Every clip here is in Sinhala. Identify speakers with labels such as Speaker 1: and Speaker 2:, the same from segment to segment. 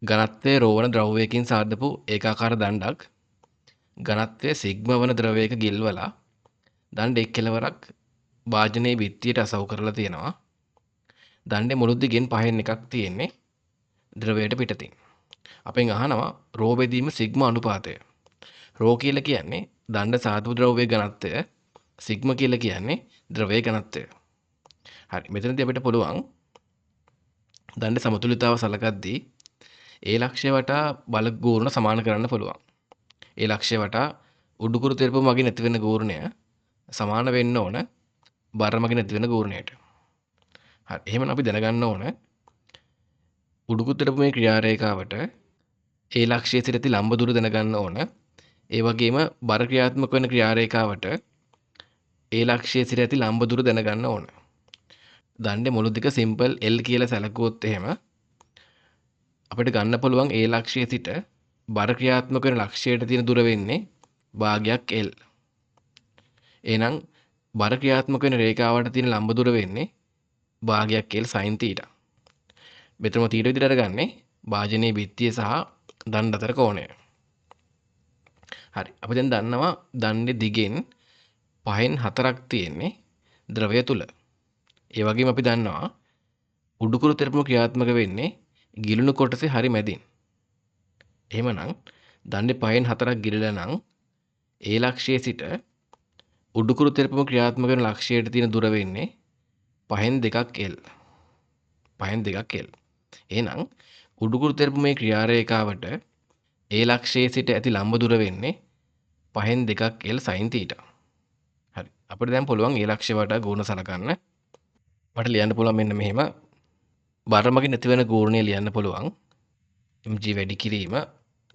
Speaker 1: ඝනත්වයේ ρ වන ද්‍රව්‍යයකින් සාදපු ඒකාකාර දණ්ඩක් ඝනත්වයේ සිග්මා වන ද්‍රවයක ගිල්වලා දණ්ඩ එක් කෙළවරක් භාජනයේ බිත්තියට අසවු කරලා තියෙනවා. දණ්ඩේ මුළු දිගෙන් පහෙන් එකක් තියෙන්නේ ද්‍රවයට පිටතින්. අපෙන් අහනවා ρ බෙදීම සිග්මා අනුපාතය. ρ කියලා කියන්නේ දණ්ඩ සාදපු ද්‍රව්‍යයේ ඝනත්වය, සිග්මා කියලා කියන්නේ ද්‍රවයේ ඝනත්වය. හරි. මෙතනදී අපිට පුළුවන් දණ්ඩ සමතුලිතතාව සලකද්දී ඒ ලක්ෂ්‍ය වටා බල ගූර්ණ සමාන කරන්න පුළුවන්. ඒ ලක්ෂ්‍ය වටා උඩුකුරු තෙරපුම මගින් ඇතිවෙන ගූර්ණය සමාන වෙන්න ඕන බර මගින් ඇතිවෙන ගූර්ණයට. හරි. එහෙනම් අපි දැනගන්න ඕන උඩුකුරු තෙරපුමේ ක්‍රියා රේඛාවට ඒ ලක්ෂ්‍යයේ සිට ඇති ලම්බ දුර දැනගන්න ඕන. ඒ වගේම බර ක්‍රියාත්මක වෙන ක්‍රියා රේඛාවට ඒ ලක්ෂ්‍යයේ සිට ඇති ලම්බ දුර දැනගන්න ඕන. දණ්ඩේ මුළු දිග සිම්පල් L කියලා සැලකුවොත් එහෙම අපිට ගන්න පුළුවන් ඒ ලක්ෂ්‍යයේ සිට බර ක්‍රියාත්මක වෙන ලක්ෂ්‍යයට තියෙන දුර වෙන්නේ භාගයක් L. එහෙනම් බර ක්‍රියාත්මක වෙන රේඛාවට තියෙන ලම්බ දුර වෙන්නේ භාගයක් L sin θ. මෙතනම තීර විදිහට අරගන්නේ භාජනයේ බිත්තිය සහ දණ්ඩ අතර කෝණය. හරි. අපි දැන් දන්නවා දණ්ඩේ දිගෙන් පහෙන් හතරක් තියෙන්නේ ද්‍රවය තුල. ඒ වගේම අපි දන්නවා උඩුකුරු තෙරපුම ක්‍රියාත්මක වෙන්නේ ගිලුණු කොටසේ හරි මැදින්. එහෙමනම් දණ්ඩේ පහෙන් හතරක් ගිලිලා නම් ඒ ලක්ෂ්‍යයේ සිට උඩුකුරු තෙරපුම ක්‍රියාත්මක වෙන ලක්ෂ්‍යයට තියෙන දුර වෙන්නේ පහෙන් දෙකක් L. පහෙන් දෙකක් L. එහෙනම් උඩුකුරු තෙරපුමේ ක්‍රියා රේඛාවට ඒ ලක්ෂ්‍යයේ සිට ඇති ලම්බ දුර වෙන්නේ පහෙන් දෙකක් L sin θ. හරි. අපිට දැන් පුළුවන් ඒ ලක්ෂ්‍ය වටා ගුණ සලකන්න. මට ලියන්න පුළුවන් මෙන්න මෙහෙම. බර මගින් නැති වෙන ගූර්ණය ලියන්න පුළුවන්. mg වැඩි කිරීම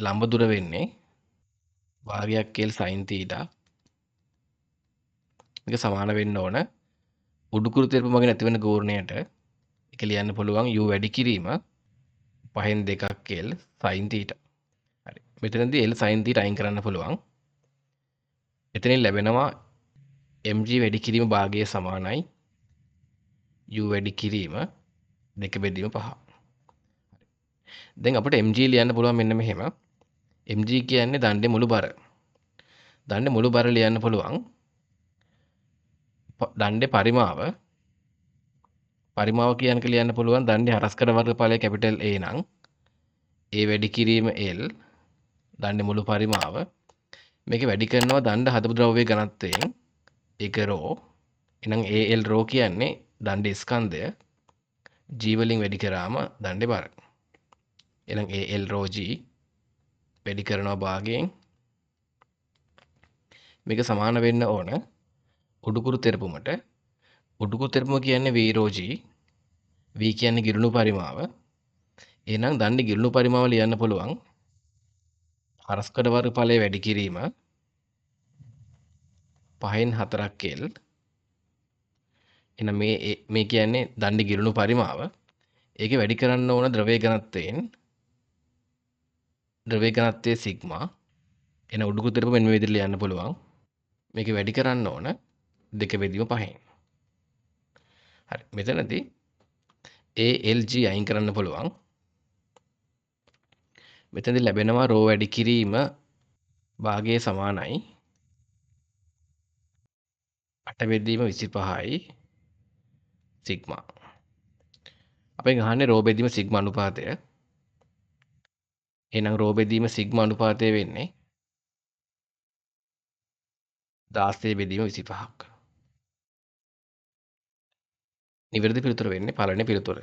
Speaker 1: ලම්බ දුර වෙන්නේ භාගයක් L sin θ. මේක සමාන වෙන්න ඕන උඩුකුරු තෙරපුම මගින් නැති වෙන ගූර්ණයට ඒක ලියන්න පුළුවන් u වැඩි කිරීම පහෙන් දෙකක් L sin θ. හරි. මෙතනදී L sin θ අයින් කරන්න පුළුවන්. එතනින් ලැබෙනවා mg වැඩි කිරීම භාගය සමානයි u වැඩි කිරීම 2/5. දැන් අපිට mg ලියන්න පුළුවන් මෙන්න මෙහෙම. mg කියන්නේ දණ්ඩේ මුළු බර. දණ්ඩේ මුළු බර ලියන්න පුළුවන්. දණ්ඩේ පරිමාව කියනක ලියන්න පුළුවන් දණ්ඩේ හරස්කඩ වර්ගඵලය කැපිටල් A නම් A වැඩි කිරීම L දණ්ඩේ මුළු පරිමාව මේක වැඩි කරනවා දණ්ඩ හදපු ද්‍රව්‍යයේ ඝනත්වයෙන් ඒක ρ. එහෙනම් AL ρ කියන්නේ දණ්ඩේ ස්කන්ධය G වලින් වැඩි කරාම දණ්ඩේ බර. එහෙනම් AL ρ G වැඩි කරනවා භාගයෙන් මේක සමාන වෙන්න ඕන උඩුකුරු තෙරපුමට. උඩුකුරු තෙරපුම කියන්නේ V ρ G. V කියන්නේ ගිලුණු පරිමාව. එහෙනම් දණ්ඩේ ගිලුණු පරිමාව ලියන්න පුළුවන් හරස්කඩ වර්ගඵලය වැඩි කිරීම පහෙන් හතරක් L. එහෙනම් මේ කියන්නේ දණ්ඩේ ගිලුණු පරිමාව. ඒක වැඩි කරන්න ඕන ද්‍රවයේ ඝනත්වයෙන්. ද්‍රවයේ ඝනත්වයේ සිග්මා. එහෙනම් උඩුකුරු තෙරපුම මෙන්න මේ විදිහට ලියන්න පුළුවන්. මේක වැඩි කරන්න ඕන 2/5. හරි. මෙතනදී ALG අයින් කරන්න පුළුවන්. මෙතනදී ලැබෙනවා ρ වැඩි කිරීම භාගය සමානයි 8/25යි සිග්මා. අපෙන් අහන්නේ ρ බෙදීම සිග්මා අනුපාතය. එහෙනම් ρ බෙදීම සිග්මා අනුපාතය වෙන්නේ 16/25ක්. නිවැරදි පිළිතුර වෙන්නේ පළවෙනි පිළිතුර.